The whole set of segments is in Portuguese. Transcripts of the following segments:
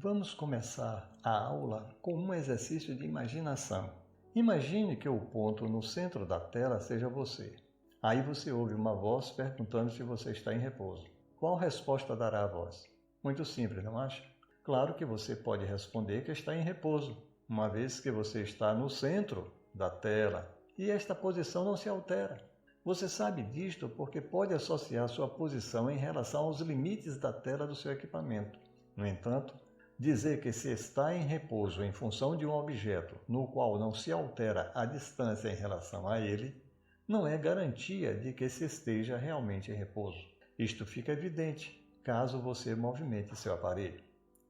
Vamos começar a aula com um exercício de imaginação. Imagine que o ponto no centro da tela seja você. Aí você ouve uma voz perguntando se você está em repouso. Qual resposta dará a voz? Muito simples, não acha? Claro que você pode responder que está em repouso, uma vez que você está no centro da tela e esta posição não se altera. Você sabe disto porque pode associar sua posição em relação aos limites da tela do seu equipamento. No entanto, dizer que se está em repouso em função de um objeto no qual não se altera a distância em relação a ele, não é garantia de que se esteja realmente em repouso. Isto fica evidente caso você movimente seu aparelho.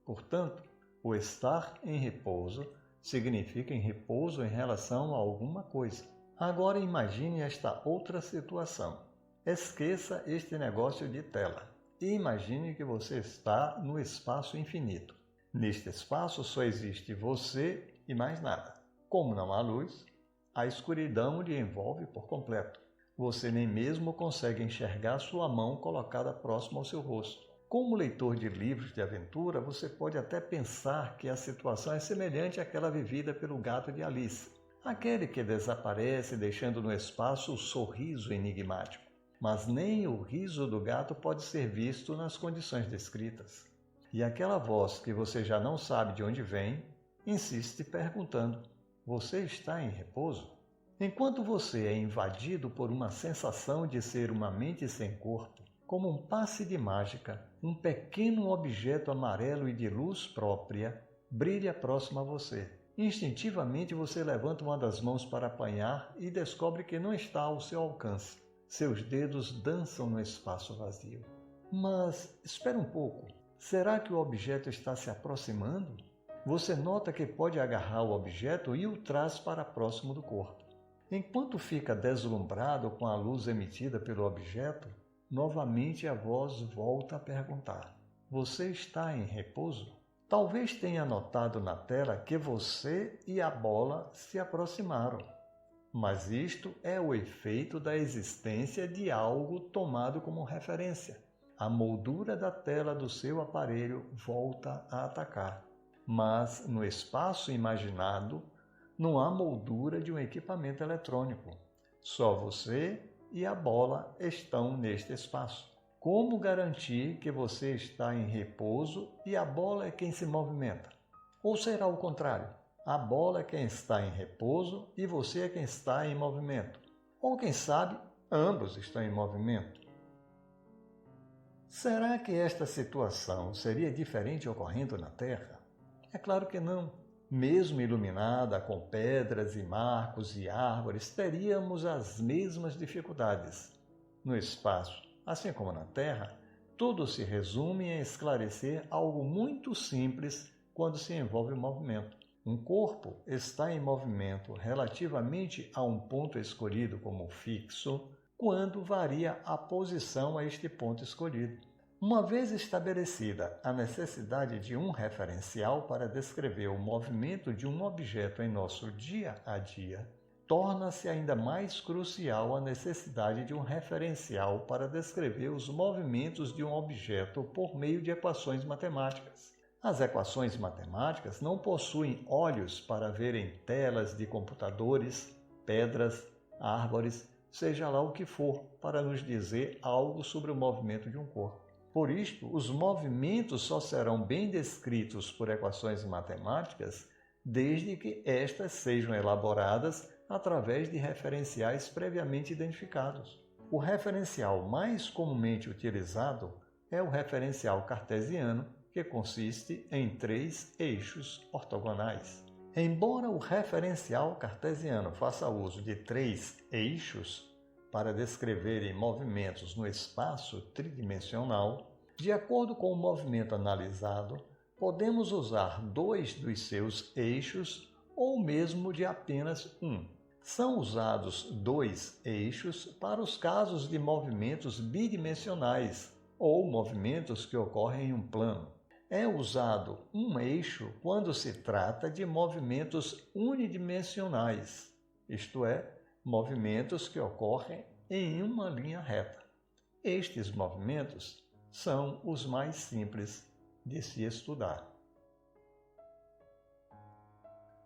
Portanto, o estar em repouso significa em repouso em relação a alguma coisa. Agora imagine esta outra situação. Esqueça este negócio de tela e imagine que você está no espaço infinito. Neste espaço só existe você e mais nada. Como não há luz, a escuridão lhe envolve por completo. Você nem mesmo consegue enxergar sua mão colocada próxima ao seu rosto. Como leitor de livros de aventura, você pode até pensar que a situação é semelhante àquela vivida pelo gato de Alice, aquele que desaparece deixando no espaço o sorriso enigmático. Mas nem o riso do gato pode ser visto nas condições descritas. E aquela voz que você já não sabe de onde vem, insiste perguntando: você está em repouso? Enquanto você é invadido por uma sensação de ser uma mente sem corpo, como um passe de mágica, um pequeno objeto amarelo e de luz própria brilha próximo a você. Instintivamente você levanta uma das mãos para apanhar e descobre que não está ao seu alcance. Seus dedos dançam no espaço vazio. Mas espere um pouco. Será que o objeto está se aproximando? Você nota que pode agarrar o objeto e o traz para próximo do corpo. Enquanto fica deslumbrado com a luz emitida pelo objeto, novamente a voz volta a perguntar: você está em repouso? Talvez tenha notado na tela que você e a bola se aproximaram. Mas isto é o efeito da existência de algo tomado como referência. A moldura da tela do seu aparelho volta a atacar. Mas no espaço imaginado, não há moldura de um equipamento eletrônico. Só você e a bola estão neste espaço. Como garantir que você está em repouso e a bola é quem se movimenta? Ou será o contrário? A bola é quem está em repouso e você é quem está em movimento. Ou quem sabe, ambos estão em movimento. Será que esta situação seria diferente ocorrendo na Terra? É claro que não. Mesmo iluminada com pedras e marcos e árvores, teríamos as mesmas dificuldades. No espaço, assim como na Terra, tudo se resume em esclarecer algo muito simples quando se envolve o movimento. Um corpo está em movimento relativamente a um ponto escolhido como fixo quando varia a posição a este ponto escolhido. Uma vez estabelecida a necessidade de um referencial para descrever o movimento de um objeto em nosso dia a dia, torna-se ainda mais crucial a necessidade de um referencial para descrever os movimentos de um objeto por meio de equações matemáticas. As equações matemáticas não possuem olhos para verem telas de computadores, pedras, árvores, seja lá o que for, para nos dizer algo sobre o movimento de um corpo. Por isto, os movimentos só serão bem descritos por equações matemáticas desde que estas sejam elaboradas através de referenciais previamente identificados. O referencial mais comumente utilizado é o referencial cartesiano, que consiste em 3 eixos ortogonais. Embora o referencial cartesiano faça uso de 3 eixos para descreverem movimentos no espaço tridimensional, de acordo com o movimento analisado, podemos usar 2 dos seus eixos ou mesmo de apenas um. São usados 2 eixos para os casos de movimentos bidimensionais ou movimentos que ocorrem em um plano. É usado um eixo quando se trata de movimentos unidimensionais, isto é, movimentos que ocorrem em uma linha reta. Estes movimentos são os mais simples de se estudar.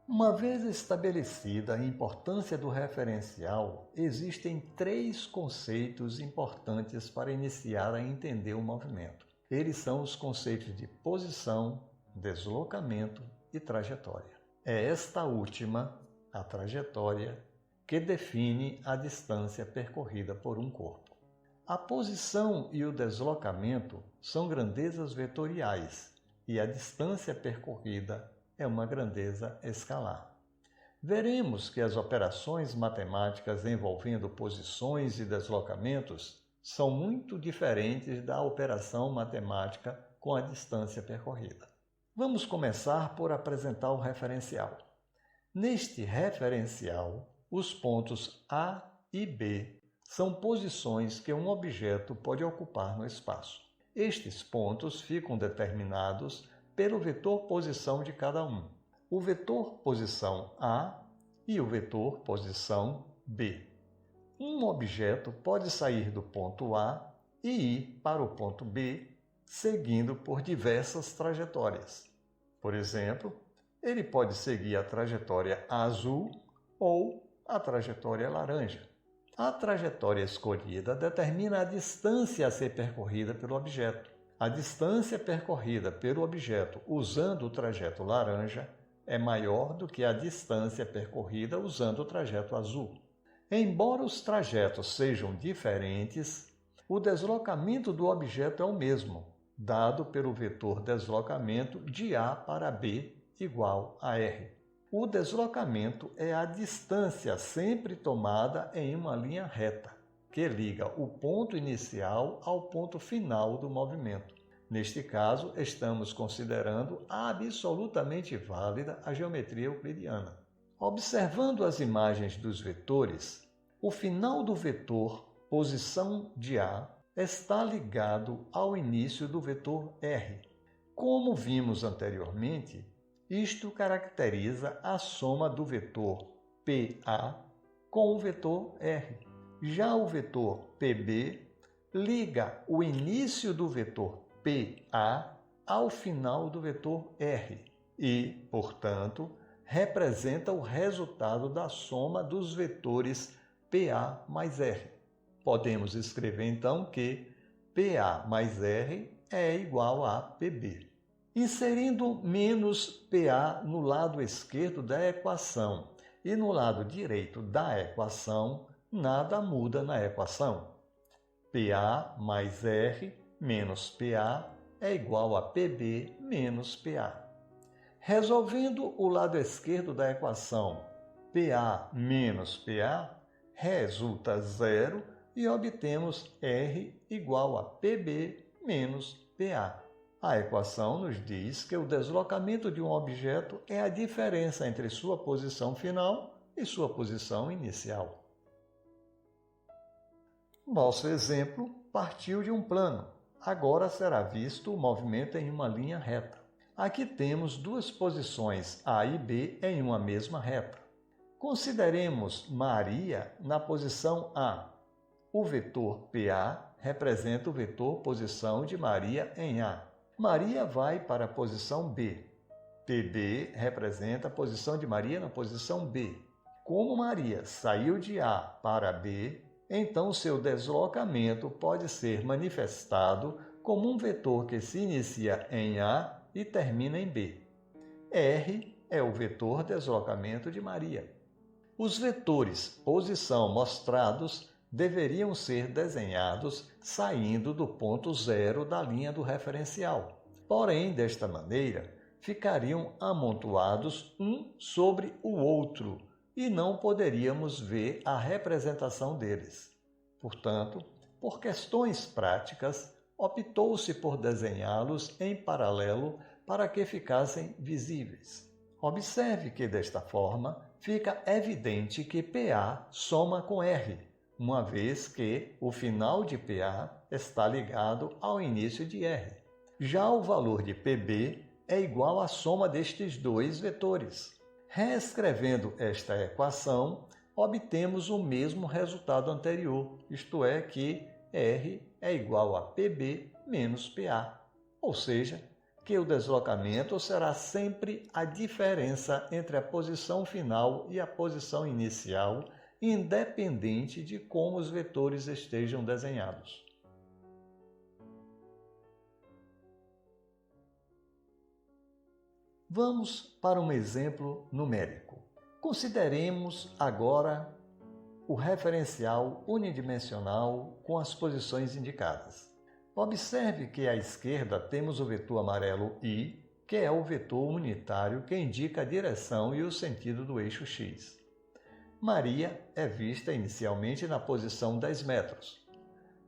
Uma vez estabelecida a importância do referencial, existem 3 conceitos importantes para iniciar a entender o movimento. Eles são os conceitos de posição, deslocamento e trajetória. É esta última, a trajetória, que define a distância percorrida por um corpo. A posição e o deslocamento são grandezas vetoriais e a distância percorrida é uma grandeza escalar. Veremos que as operações matemáticas envolvendo posições e deslocamentos são muito diferentes da operação matemática com a distância percorrida. Vamos começar por apresentar o referencial. Neste referencial, os pontos A e B são posições que um objeto pode ocupar no espaço. Estes pontos ficam determinados pelo vetor posição de cada um, o vetor posição A e o vetor posição B. Um objeto pode sair do ponto A e ir para o ponto B, seguindo por diversas trajetórias. Por exemplo, ele pode seguir a trajetória azul ou a trajetória laranja. A trajetória escolhida determina a distância a ser percorrida pelo objeto. A distância percorrida pelo objeto usando o trajeto laranja é maior do que a distância percorrida usando o trajeto azul. Embora os trajetos sejam diferentes, o deslocamento do objeto é o mesmo, dado pelo vetor deslocamento de A para B igual a R. O deslocamento é a distância sempre tomada em uma linha reta, que liga o ponto inicial ao ponto final do movimento. Neste caso, estamos considerando absolutamente válida a geometria euclidiana. Observando as imagens dos vetores, o final do vetor posição de A está ligado ao início do vetor R. Como vimos anteriormente, isto caracteriza a soma do vetor PA com o vetor R. Já o vetor PB liga o início do vetor PA ao final do vetor R e, portanto, representa o resultado da soma dos vetores PA mais R. Podemos escrever então que PA mais R é igual a PB. Inserindo menos PA no lado esquerdo da equação e no lado direito da equação, nada muda na equação. PA mais R menos PA é igual a PB menos PA. Resolvendo o lado esquerdo da equação, PA menos PA resulta zero e obtemos R igual a PB menos PA. A equação nos diz que o deslocamento de um objeto é a diferença entre sua posição final e sua posição inicial. Nosso exemplo partiu de um plano. Agora será visto o movimento em uma linha reta. Aqui temos 2 posições A e B em uma mesma reta. Consideremos Maria na posição A. O vetor PA representa o vetor posição de Maria em A. Maria vai para a posição B. PB representa a posição de Maria na posição B. Como Maria saiu de A para B, então seu deslocamento pode ser manifestado como um vetor que se inicia em A e termina em B. R é o vetor deslocamento de Maria. Os vetores posição mostrados deveriam ser desenhados saindo do ponto zero da linha do referencial. Porém, desta maneira, ficariam amontoados um sobre o outro e não poderíamos ver a representação deles. Portanto, por questões práticas, optou-se por desenhá-los em paralelo para que ficassem visíveis. Observe que, desta forma, fica evidente que PA soma com R, uma vez que o final de PA está ligado ao início de R. Já o valor de PB é igual à soma destes 2 vetores. Reescrevendo esta equação, obtemos o mesmo resultado anterior, isto é que R é igual a PB menos PA, ou seja, que o deslocamento será sempre a diferença entre a posição final e a posição inicial, independente de como os vetores estejam desenhados. Vamos para um exemplo numérico. Consideremos agora o referencial unidimensional com as posições indicadas. Observe que à esquerda temos o vetor amarelo I, que é o vetor unitário que indica a direção e o sentido do eixo X. Maria é vista inicialmente na posição 10 metros.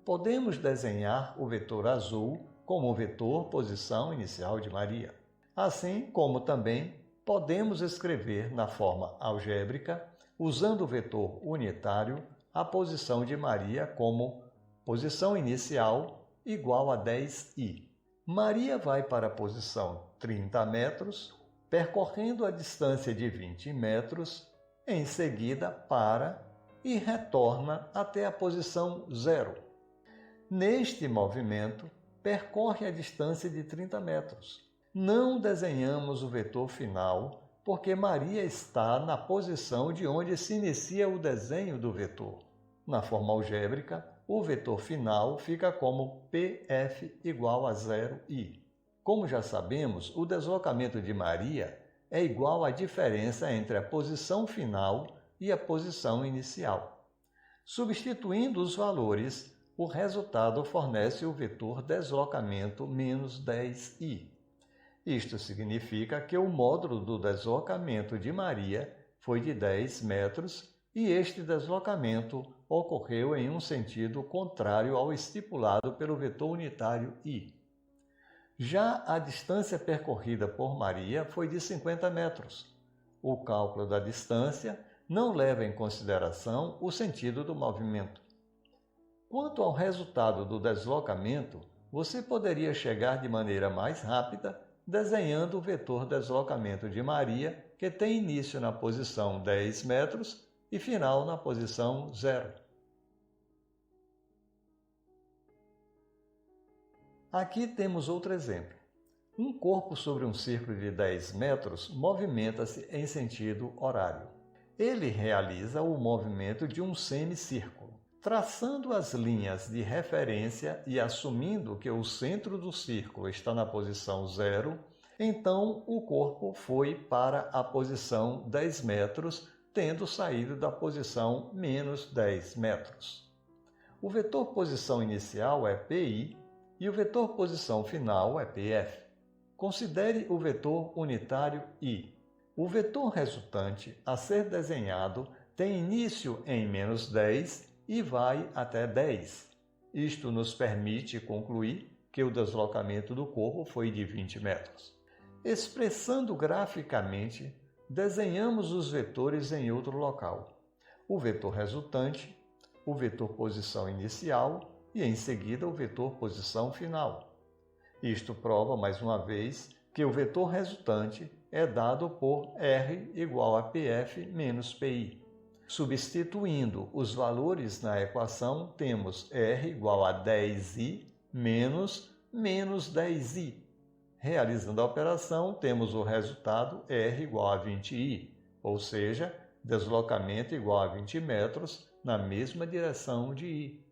Podemos desenhar o vetor azul como o vetor posição inicial de Maria. Assim como também podemos escrever na forma algébrica, usando o vetor unitário, a posição de Maria como posição inicial igual a 10i. Maria vai para a posição 30 metros, percorrendo a distância de 20 metros, em seguida para e retorna até a posição 0. Neste movimento, percorre a distância de 30 metros. Não desenhamos o vetor final, porque Maria está na posição de onde se inicia o desenho do vetor. Na forma algébrica, o vetor final fica como PF igual a 0i. Como já sabemos, o deslocamento de Maria é igual à diferença entre a posição final e a posição inicial. Substituindo os valores, o resultado fornece o vetor deslocamento menos 10i. Isto significa que o módulo do deslocamento de Maria foi de 10 metros e este deslocamento ocorreu em um sentido contrário ao estipulado pelo vetor unitário I. Já a distância percorrida por Maria foi de 50 metros. O cálculo da distância não leva em consideração o sentido do movimento. Quanto ao resultado do deslocamento, você poderia chegar de maneira mais rápida desenhando o vetor deslocamento de Maria, que tem início na posição 10 metros e final na posição 0. Aqui temos outro exemplo. Um corpo sobre um círculo de 10 metros movimenta-se em sentido horário. Ele realiza o movimento de um semicírculo. Traçando as linhas de referência e assumindo que o centro do círculo está na posição 0, então o corpo foi para a posição 10 metros, tendo saído da posição menos 10 metros. O vetor posição inicial é PI e o vetor posição final é PF. Considere o vetor unitário I. O vetor resultante a ser desenhado tem início em menos 10 e vai até 10. Isto nos permite concluir que o deslocamento do corpo foi de 20 metros. Expressando graficamente, desenhamos os vetores em outro local. O vetor resultante, o vetor posição inicial e, em seguida, o vetor posição final. Isto prova, mais uma vez, que o vetor resultante é dado por R igual a PF menos PI. Substituindo os valores na equação, temos R igual a 10i menos 10i. Realizando a operação, temos o resultado R igual a 20i, ou seja, deslocamento igual a 20 metros na mesma direção de I.